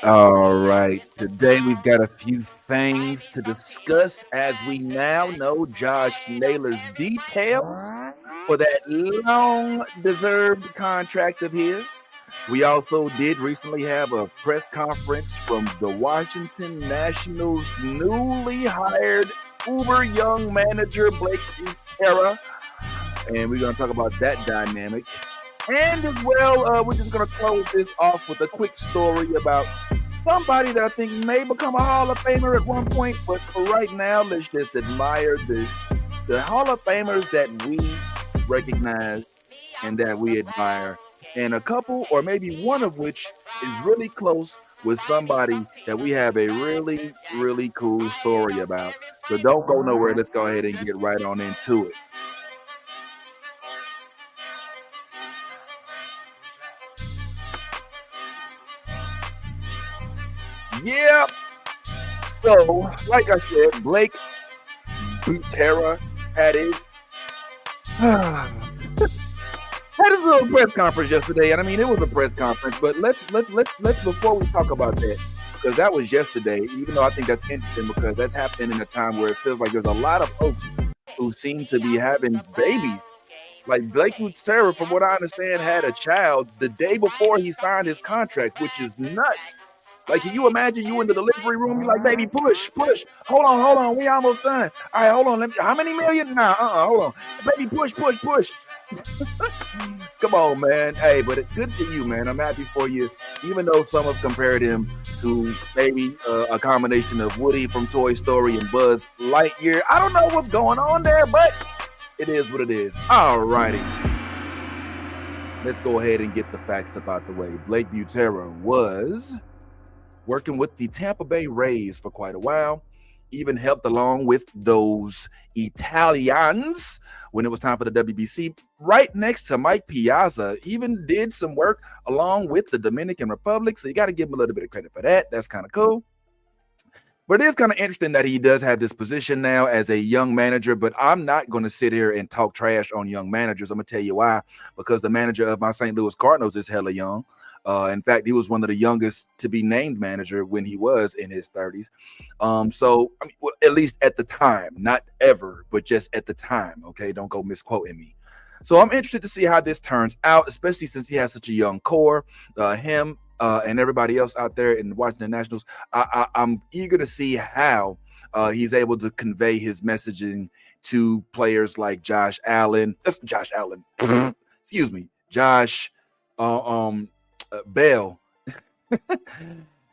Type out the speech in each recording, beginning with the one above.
All right. Today we've got a few things to discuss as we now know Josh Naylor's details for that long deserved contract of his. We also did recently have a press conference from the Washington Nationals' newly hired uber young manager, Blake Butera. And we're going to talk about that dynamic. And as well, we're just going to close this off with a quick story about somebody that I think may become a Hall of Famer at one point. But for right now, let's just admire the Hall of Famers that we recognize and that we admire. And a couple, or maybe one of which, is really close with somebody that we have a really, really cool story about. So don't go nowhere. Let's go ahead and get right on into it. Yeah. So, like I said, Blake Butera had his had his little press conference yesterday, and I mean it was a press conference. But let's before we talk about that, because that was yesterday. Even though I think that's interesting because that's happening in a time where it feels like there's a lot of folks who seem to be having babies. Like Blake Butera, from what I understand, had a child the day before he signed his contract, which is nuts. Like, can you imagine you in the delivery room? You're like, baby, push, push. Hold on. We almost done. All right, hold on. How many million? Nah, hold on. Baby, push, push, push. Come on, man. Hey, but it's good for you, man. I'm happy for you. Even though some have compared him to maybe a combination of Woody from Toy Story and Buzz Lightyear. I don't know what's going on there, but it is what it is. All righty. Let's go ahead and get the facts about the way. Blake Butera was working with the Tampa Bay Rays for quite a while, even helped along with those Italians when it was time for the WBC, right next to Mike Piazza, even did some work along with the Dominican Republic. So you got to give him a little bit of credit for that. That's kind of cool. But it is kind of interesting that he does have this position now as a young manager, but I'm not going to sit here and talk trash on young managers. I'm going to tell you why, because the manager of my St. Louis Cardinals is hella young. In fact, he was one of the youngest to be named manager when he was in his 30s. So, I mean, well, at least at the time, not ever, but just at the time. Okay, don't go misquoting me. So I'm interested to see how this turns out, especially since he has such a young core. Him and everybody else out there in the Washington Nationals. I'm eager to see how he's able to convey his messaging to players like Josh Allen. That's Josh Allen. Excuse me, Josh. Bell,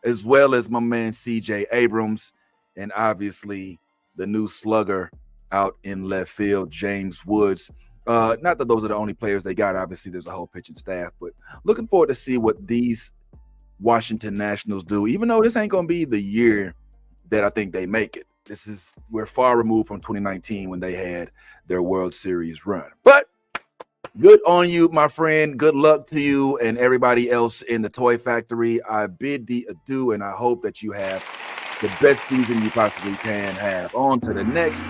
as well as my man CJ Abrams, and obviously the new slugger out in left field, James Woods. Not that those are the only players they got. Obviously, there's a whole pitching staff, but looking forward to see what these Washington Nationals do. Even though this ain't gonna be the year that I think they make it. We're far removed from 2019 when they had their World Series run, but good on you, my friend. Good luck to you and everybody else in the toy factory. I bid thee adieu, and I hope that you have the best season you possibly can have. On to the next.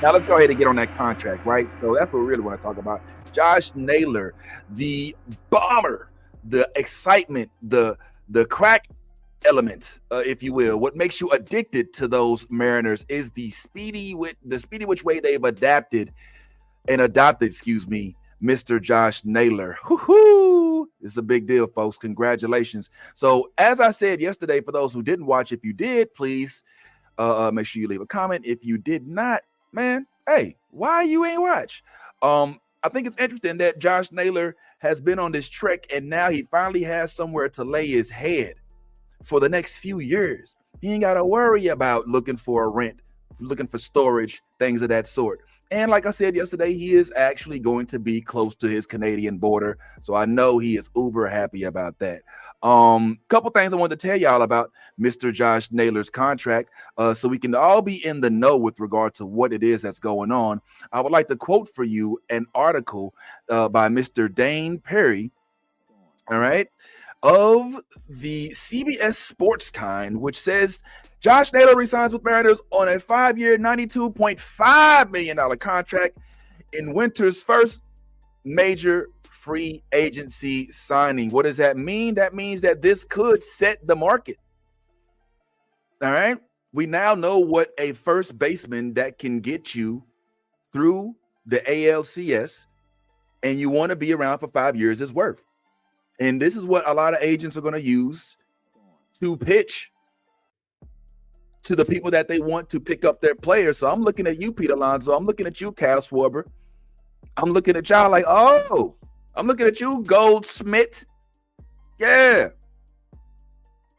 Now let's go ahead and get on that contract, right? So that's what we really want to talk about. Josh Naylor, the bomber, the excitement, the crack element, if you will. What makes you addicted to those Mariners is the speedy which way they've adopted, Mr. Josh Naylor. Woo-hoo! It's a big deal, folks. Congratulations. So, as I said yesterday, for those who didn't watch, if you did, please make sure you leave a comment. If you did not, man, hey, why you ain't watch? I think it's interesting that Josh Naylor has been on this trek, and now he finally has somewhere to lay his head for the next few years. He ain't got to worry about looking for a rent, looking for storage, things of that sort. And like I said yesterday, he is actually going to be close to his Canadian border. So I know he is uber happy about that. Couple things I wanted to tell y'all about Mr. Josh Naylor's contract, so we can all be in the know with regard to what it is that's going on. I would like to quote for you an article by Mr. Dane Perry, all right, of the CBS Sports Kind, which says Josh Naylor resigns with Mariners on a 5-year, $92.5 million contract in winter's first major free agency signing. What does that mean? That means that this could set the market. All right. We now know what a first baseman that can get you through the ALCS and you want to be around for 5 years is worth. And this is what a lot of agents are going to use to pitch to the people that they want to pick up their players. So I'm looking at you, Pete Alonso. I'm looking at you, Cal Schwarber. I'm looking at y'all like, oh, I'm looking at you, Goldsmith. Yeah.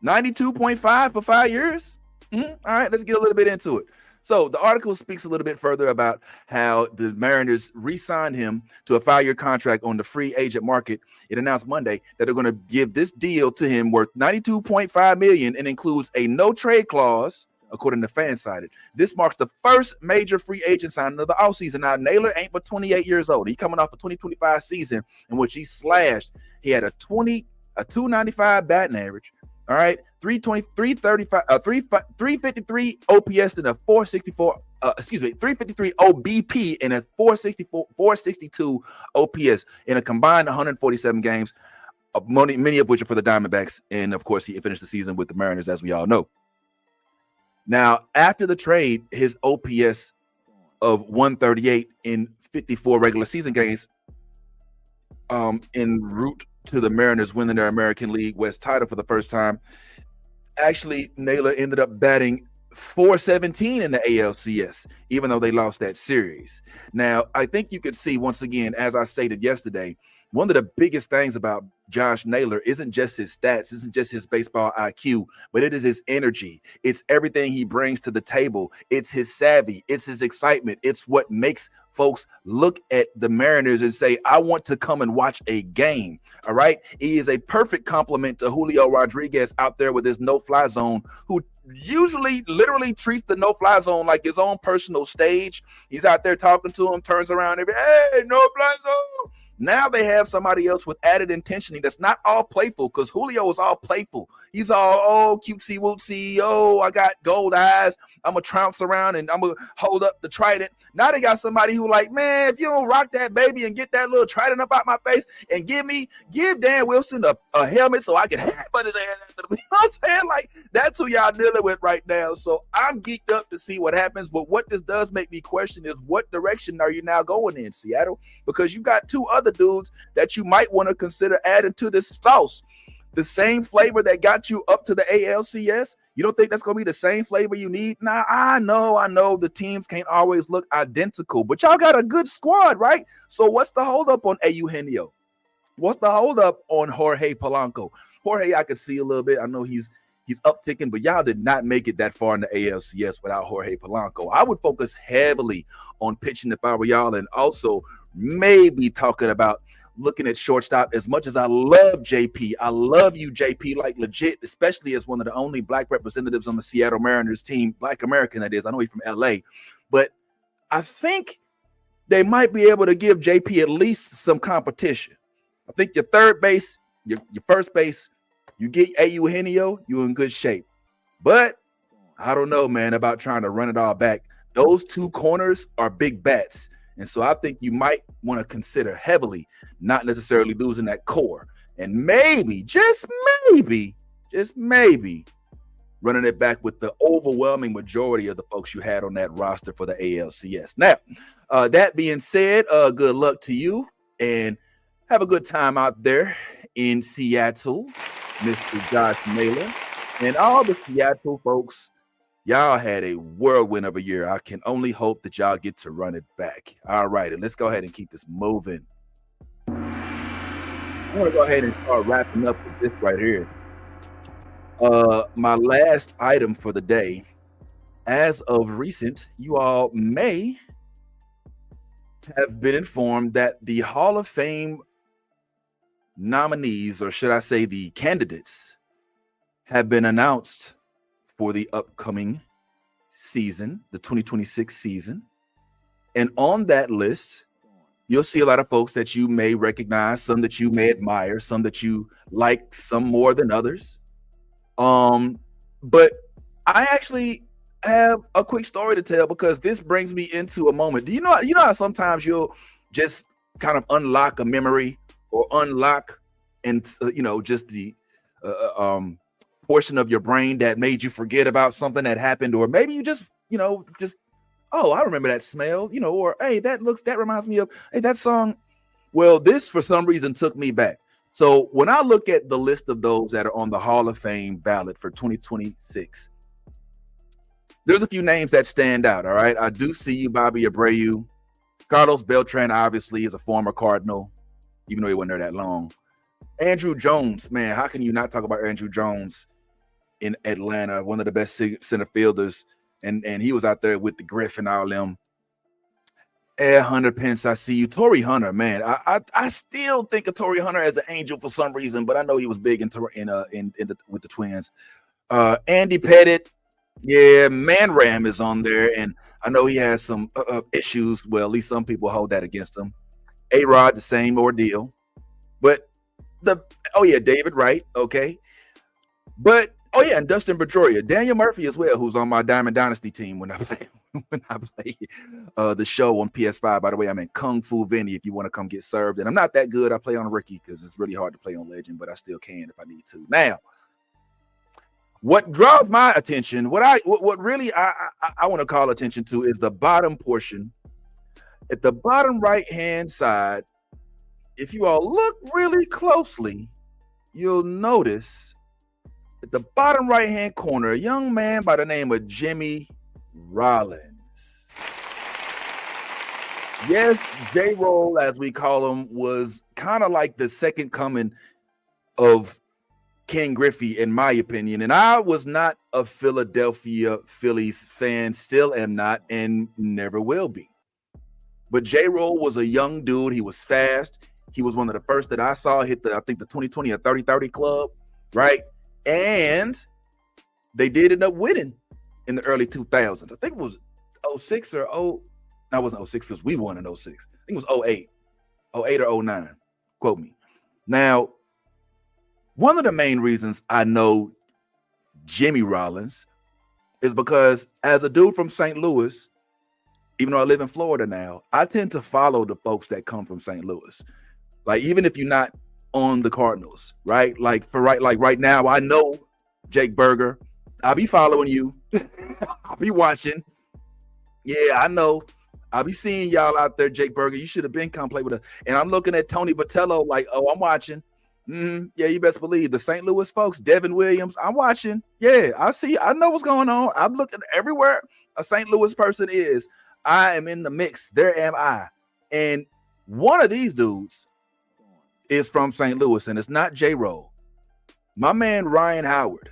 92.5 for 5 years. All right, let's get a little bit into it. So the article speaks a little bit further about how the Mariners re-signed him to a 5-year contract on the free agent market. It announced Monday that they're going to give this deal to him worth $92.5 million and includes a no trade clause, according to Fansided. This marks the first major free agent signing of the offseason. Now, Naylor ain't but 28 years old. He's coming off a 2025 season in which he slashed. He had a 295 batting average. All right, 335, 353 OPS and a 353 OBP and a 462 OPS in a combined 147 games, many of which are for the Diamondbacks. And of course, he finished the season with the Mariners, as we all know. Now, after the trade, his OPS of 138 in 54 regular season games, en route to the Mariners winning their American League West title for the first time. Actually, Naylor ended up batting .417 in the ALCS, even though they lost that series. Now, I think you could see, once again, as I stated yesterday, one of the biggest things about Josh Naylor isn't just his stats, isn't just his baseball IQ, but it is his energy. It's everything he brings to the table. It's his savvy. It's his excitement. It's what makes folks look at the Mariners and say, I want to come and watch a game. All right. He is a perfect complement to Julio Rodriguez out there with his no-fly zone, who usually literally treats the no-fly zone like his own personal stage. He's out there talking to him, turns around, hey, no-fly zone. Now they have somebody else with added intensity that's not all playful, because Julio is all playful. He's all, oh, cutesy wootsy. Oh, I got gold eyes. I'm going to trounce around and I'm going to hold up the trident. Now they got somebody who like, man, if you don't rock that baby and get that little trident up out my face and give Dan Wilson a helmet so I can headbutt his ass after the, you know what I'm saying? Like, that's who y'all dealing with right now. So I'm geeked up to see what happens. But what this does make me question is, what direction are you now going in, Seattle? Because you got two other dudes that you might want to consider adding to this sauce. The same flavor that got you up to the ALCS. You don't think that's going to be the same flavor you need? Nah, I know the teams can't always look identical, but y'all got a good squad, right? So what's the holdup on Eugenio? What's the holdup on Jorge Polanco? Jorge, I could see a little bit. I know he's upticking, but y'all did not make it that far in the ALCS without Jorge Polanco. I would focus heavily on pitching if I were y'all, and also maybe talking about looking at shortstop. As much as I love JP, I love you, JP, like legit, especially as one of the only black representatives on the Seattle Mariners team, black American that is. I know he's from LA, but I think they might be able to give JP at least some competition. I think your third base, your first base, you get Eugenio, you're in good shape. But I don't know, man, about trying to run it all back. Those two corners are big bats. And so I think you might want to consider heavily not necessarily losing that core. And maybe, just maybe, running it back with the overwhelming majority of the folks you had on that roster for the ALCS. Now, that being said, good luck to you and have a good time out there in Seattle, Mr. Josh Naylor. And all the Seattle folks, y'all had a whirlwind of a year. I can only hope that y'all get to run it back. All right, and let's go ahead and keep this moving. I want to go ahead and start wrapping up with this right here. My last item for the day. As of recent, you all may have been informed that the Hall of Fame nominees, or should I say the candidates, have been announced for the upcoming season, the 2026 season. And on that list, you'll see a lot of folks that you may recognize, some that you may admire, some that you like, some more than others. But I actually have a quick story to tell, because this brings me into a moment. Do you know how sometimes you'll just kind of unlock a memory or unlock, and just the portion of your brain that made you forget about something that happened, or maybe you just oh, I remember that smell, or hey, that reminds me of that song. Well, this for some reason took me back. So when I look at the list of those that are on the Hall of Fame ballot for 2026, there's a few names that stand out. All right, I do see you, Bobby Abreu. Carlos Beltran obviously is a former Cardinal, even though he wasn't there that long. Andrew Jones, man, how can you not talk about Andrew Jones in Atlanta? One of the best center fielders, and he was out there with the Griff and all them. Ed Hunter Pence, I see you. Torrey Hunter, man, I still think of Torrey Hunter as an angel for some reason, but I know he was big with the Twins. Andy Pettit, yeah, Man Ram is on there, and I know he has some issues. Well, at least some people hold that against him. A-Rod, the same ordeal. But David Wright, okay. But and Dustin Pedroia, Daniel Murphy as well, who's on my Diamond Dynasty team when I play the show on PS5. By the way, I'm in Kung Fu Vinny if you want to come get served. And I'm not that good. I play on Rookie because it's really hard to play on Legend, but I still can if I need to. Now, what draws my attention, what really I want to call attention to is the bottom portion. At the bottom right-hand side, if you all look really closely, you'll notice at the bottom right-hand corner, a young man by the name of Jimmy Rollins. Yes, J-Roll, as we call him, was kind of like the second coming of Ken Griffey, in my opinion. And I was not a Philadelphia Phillies fan, still am not, and never will be. But J-Roll was a young dude. He was fast. He was one of the first that I saw hit the 2020 or 30-30 club, right? And they did end up winning in the early 2000s. I think it was 06 or no, it wasn't 06 because we won in 06. I think it was 08 or 09. Quote me. Now, one of the main reasons I know Jimmy Rollins is because as a dude from St. Louis, even though I live in Florida now, I tend to follow the folks that come from St. Louis. Like, even if you're not on the Cardinals, right? Right now, I know Jake Berger. I'll be following you. I'll be watching. Yeah, I know. I'll be seeing y'all out there, Jake Berger. You should have been come play with us. And I'm looking at Tony Vitello like, oh, I'm watching. Yeah, you best believe the St. Louis folks, Devin Williams, I'm watching. Yeah, I see. I know what's going on. I'm looking everywhere a St. Louis person is. I am in the mix. There am I. And one of these dudes is from St. Louis, and it's not J-Roll. My man, Ryan Howard,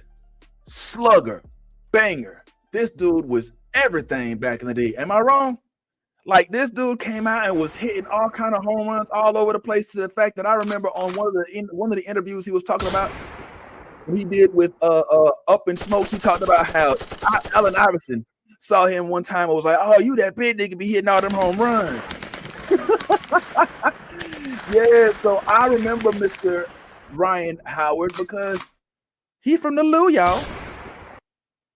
slugger, banger. This dude was everything back in the day. Am I wrong? Like, this dude came out and was hitting all kind of home runs all over the place, to the fact that I remember on one of the interviews he was talking about, he did with Up in Smoke, he talked about how Allen Iverson saw him one time and was like, oh, you that big nigga be hitting all them home runs. Yeah, so I remember Mr. Ryan Howard because he from the Lou, y'all.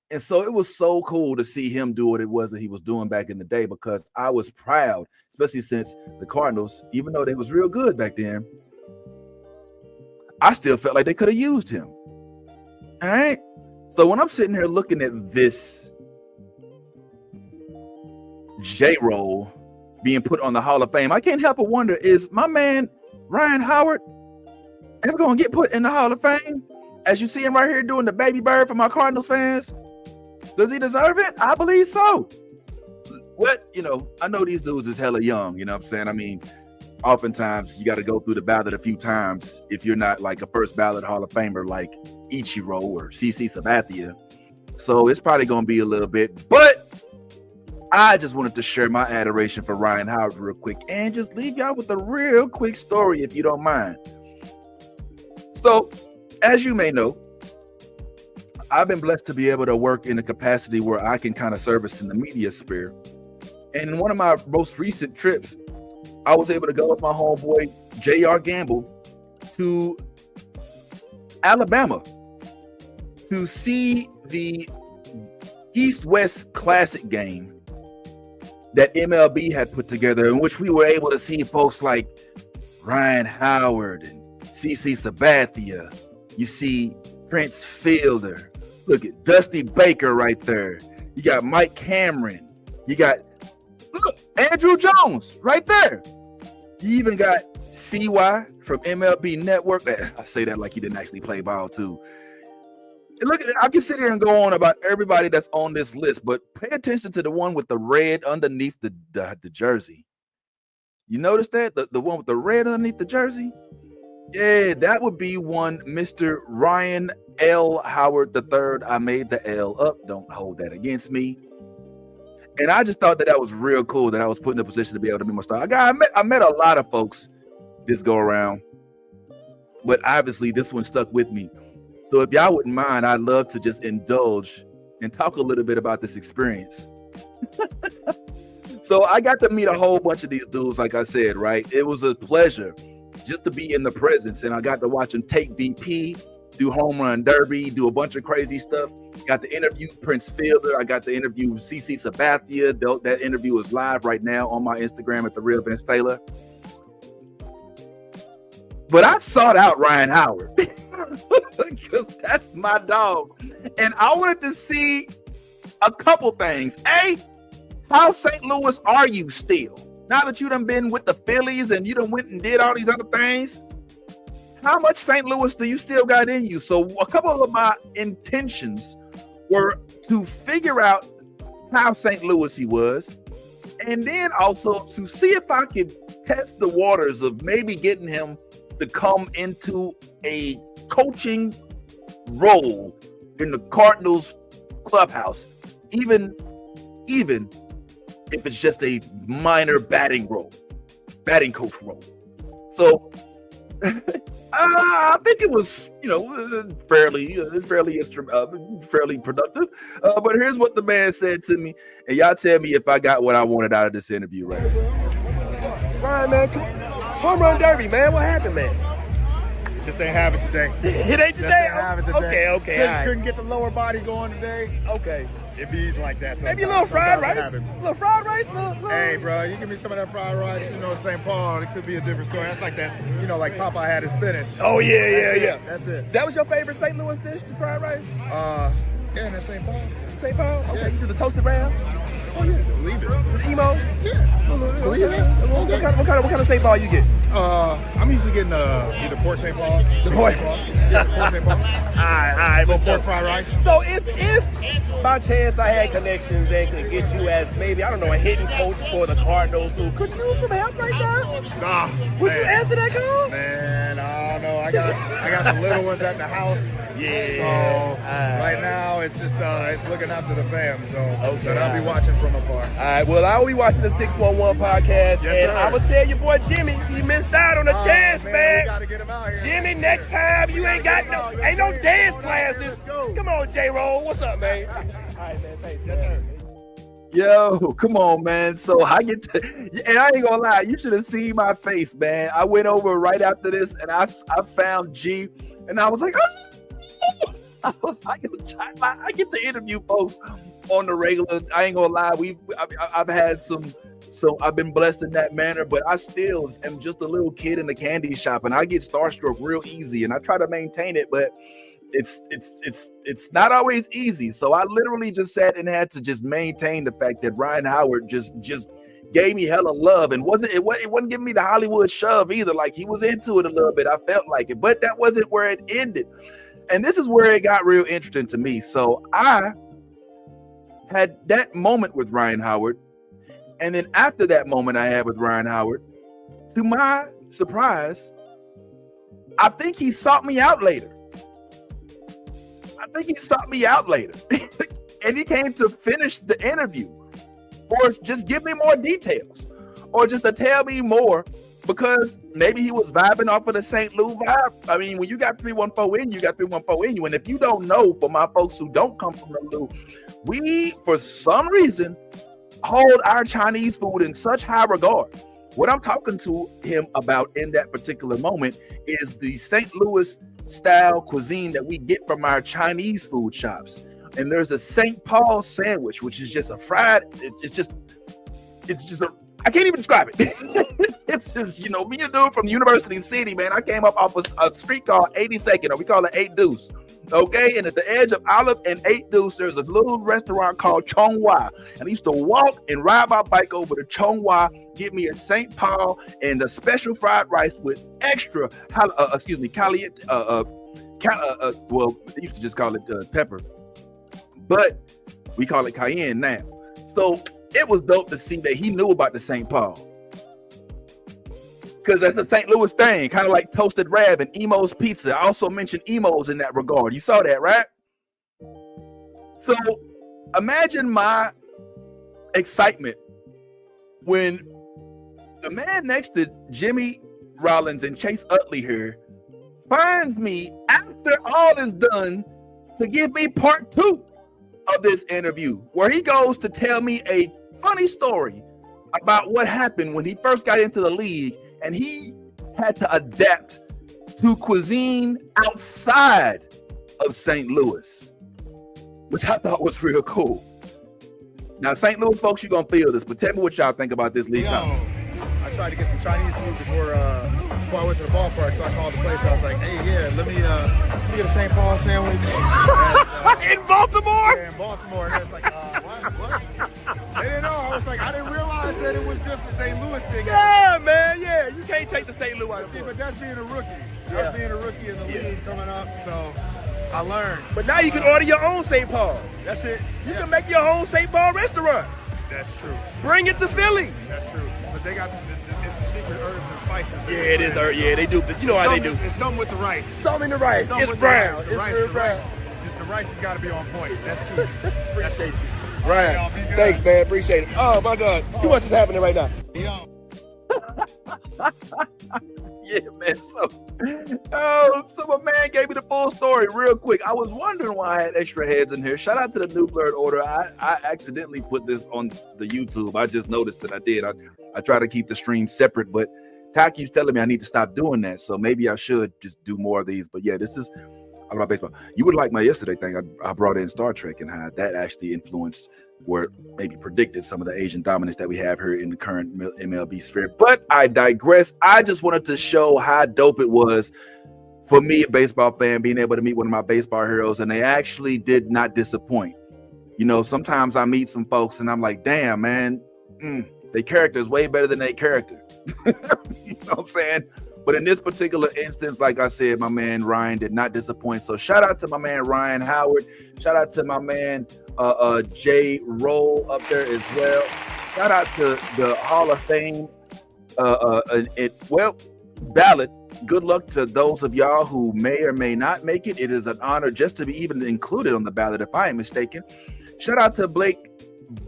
And so it was so cool to see him do what it was that he was doing back in the day, because I was proud, especially since the Cardinals, even though they was real good back then, I still felt like they could have used him. All right. So when I'm sitting here looking at this J-Roll being put on the Hall of Fame, I can't help but wonder, is my man Ryan Howard ever going to get put in the Hall of Fame? As you see him right here doing the baby bird for my Cardinals fans. Does he deserve it? I believe so. What, I know these dudes is hella young, you know what I'm saying? I mean, oftentimes you got to go through the ballot a few times if you're not like a first ballot Hall of Famer like Ichiro or CC Sabathia. So it's probably going to be a little bit, but I just wanted to share my adoration for Ryan Howard real quick and just leave y'all with a real quick story, if you don't mind. So, as you may know, I've been blessed to be able to work in a capacity where I can kind of service in the media sphere. And in one of my most recent trips, I was able to go with my homeboy, J.R. Gamble, to Alabama to see the East-West Classic game that MLB had put together, in which we were able to see folks like Ryan Howard and CC Sabathia. You see Prince Fielder. Look at Dusty Baker right there. You got Mike Cameron. You got Andrew Jones right there. You even got CY from MLB Network. I say that like he didn't actually play ball too. And look, I can sit here and go on about everybody that's on this list, but pay attention to the one with the red underneath the jersey. You notice that? The one with the red underneath the jersey? Yeah, that would be one Mr. Ryan L. Howard III. I made the L up. Don't hold that against me. And I just thought that was real cool that I was put in a position to be able to be my star. I met a lot of folks this go around, but obviously this one stuck with me. So if y'all wouldn't mind, I'd love to just indulge and talk a little bit about this experience. So I got to meet a whole bunch of these dudes, like I said, right? It was a pleasure just to be in the presence, and I got to watch them take BP, do home run derby, do a bunch of crazy stuff. Got to interview Prince Fielder. I got to interview CC Sabathia. That interview is live right now on my Instagram at The Real Vince Taylor. But I sought out Ryan Howard because that's my dog. And I wanted to see a couple things. A, how St. Louis are you still? Now that you done been with the Phillies and you done went and did all these other things, how much St. Louis do you still got in you? So a couple of my intentions were to figure out how St. Louis he was, and then also to see if I could test the waters of maybe getting him to come into a coaching role in the Cardinals clubhouse, even if it's just a minor batting coach role. So I think it was, fairly productive. But here's what the man said to me, and y'all tell me if I got what I wanted out of this interview right now. Ryan, man, home run derby, man. What happened, man? Just ain't have it today. It ain't today? Just ain't have it today. Okay. Couldn't get the lower body going today. Okay. It be easy like that. Maybe a little fried rice? Hey, bro, you give me some of that fried rice, St. Paul, it could be a different story. That's like that, like Papa had his spinach. Oh, yeah. That's it. That was your favorite St. Louis dish, the fried rice? Yeah, that's St. Paul. St. Paul? Okay, yeah. You do the toasted ram? Oh, yes, believe it. The emo? Yeah, believe it. What kind of St. Paul you get? I'm usually getting either pork St. Paul. The pork? Yeah, pork St. Paul. All right. Pork fried rice. So if by chance I had connections and could get you as maybe, a hitting coach for the Cardinals, who could use some help right now? Nah. Would you answer that call? Man, I don't know. I got the little ones at the house. Yeah. So right now it's just it's looking after the fam. So okay, but I'll be watching from afar. All right. Well, I'll be watching the 611 podcast, yes, and sir. I will tell your boy Jimmy, you missed out on a chance, man. We gotta get him out here. Jimmy, next time you ain't got no dance classes. Come on, J-Roll. What's up, man? All right, man. Thanks. Yes, sir. Yo, come on, man. So I get to, and I ain't gonna lie, you should have seen my face, man. I went over right after this, and I found G, and I was like, I get to interview folks on the regular. I ain't gonna lie, I've had I've been blessed in that manner, but I still am just a little kid in the candy shop, and I get starstruck real easy, and I try to maintain it, but it's not always easy. So I literally just sat and had to just maintain the fact that Ryan Howard just gave me hella love, and it wasn't giving me the Hollywood shove either. Like, he was into it a little bit. I felt like it, but that wasn't where it ended. And this is where it got real interesting to me. So I had that moment with Ryan Howard, and then after that moment I had with Ryan Howard, to my surprise, I think he sought me out later. And he came to finish the interview, or just give me more details, or just to tell me more, because maybe he was vibing off of the St. Louis vibe. I mean, when you got 314 in you, got 314 in you. And if you don't know, for my folks who don't come from St. Louis, we, for some reason, hold our Chinese food in such high regard. What I'm talking to him about in that particular moment is the St. Louis style cuisine that we get from our Chinese food shops. And there's a St. Paul sandwich, which is just a fried, it's just I can't even describe it. It's just, you know, me and dude from University City, man. I came up off a street called 82nd, or we call it 8 Deuce. Okay, and at the edge of Olive and 8 Deuce, there's a little restaurant called Chonghua. And I used to walk and ride my bike over to Chonghua, get me a St. Paul and the special fried rice with extra, cayenne, well, they used to just call it pepper, but we call it cayenne now. So it was dope to see that he knew about the St. Paul. Because that's the St. Louis thing, kind of like Toasted Rab and Emo's Pizza. I also mentioned Emo's in that regard. You saw that, right? So imagine my excitement when the man next to Jimmy Rollins and Chase Utley here finds me after all is done to give me part 2 of this interview, where he goes to tell me a funny story about what happened when he first got into the league and he had to adapt to cuisine outside of St. Louis, which I thought was real cool. Now, St. Louis folks, you're going to feel this, but tell me what y'all think about this league. I tried to get some Chinese food before I went to the ballpark, so I called the place. I was like, hey, yeah, let me get a St. Paul sandwich. And, in Baltimore? Yeah, in Baltimore. And it's like, what? They didn't know. I was like, I didn't realize that it was just a St. Louis thing. Yeah, man, yeah. You can't take the St. Louis. See, but that's being a rookie. That's being a rookie in the league coming up, so I learned. But now you can order your own St. Paul. That's it. You can make your own St. Paul restaurant. That's true. Bring it to Philly. That's true. But they got it's the secret herbs and spices. Yeah, it is. Yeah, they do. You know how they do. It's something with the rice. Something in the rice. It's brown. The rice has got to be on point. That's key. Appreciate you. Right. Thanks, man. Appreciate it. Oh, my God. Too much is happening right now. Yeah, man. So my man gave me the full story real quick. I was wondering why I had extra heads in here. Shout out to the New Blurred Order. I accidentally put this on the YouTube. I just noticed that I did. I try to keep the stream separate, but Ty keeps telling me I need to stop doing that. So maybe I should just do more of these. But yeah, this is all about baseball. You would like my yesterday thing. I brought in Star Trek and how that actually influenced or maybe predicted some of the Asian dominance that we have here in the current MLB sphere. But I digress. I just wanted to show how dope it was for me, a baseball fan, being able to meet one of my baseball heroes, and they actually did not disappoint. You know, sometimes I meet some folks and I'm like, damn, man, their character is way better than their character. You know what I'm saying? But in this particular instance, like I said, my man Ryan did not disappoint. So shout out to my man Ryan Howard. Shout out to my man Jay Roll up there as well. Shout out to the Hall of Fame ballot. Good luck to those of y'all who may or may not make it. It is an honor just to be even included on the ballot, if I am mistaken. Shout out to Blake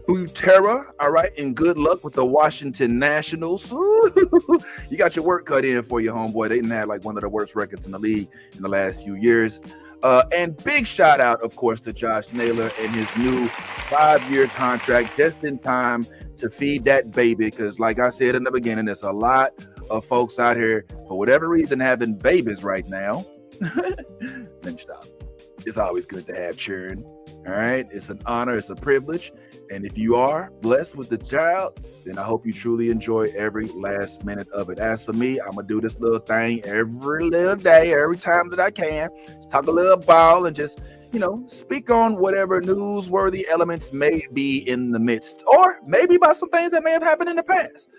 Butera, all right, and good luck with the Washington Nationals. You got your work cut in for you, homeboy. They didn't have like one of the worst records in the league in the last few years. And big shout out, of course, to Josh Naylor and his new 5-year contract, just in time to feed that baby. Because like I said in the beginning, there's a lot of folks out here, for whatever reason, having babies right now. Let me stop. It's always good to have children. All right. It's an honor. It's a privilege. And if you are blessed with the child, then I hope you truly enjoy every last minute of it. As for me, I'm going to do this little thing every little day, every time that I can. Just talk a little ball and just, you know, speak on whatever newsworthy elements may be in the midst, or maybe about some things that may have happened in the past,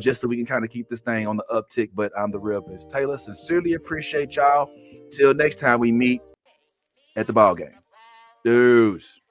just so we can kind of keep this thing on the uptick. But I'm the real Vince Taylor. Sincerely appreciate y'all. Till next time we meet at the ball game. Dudes.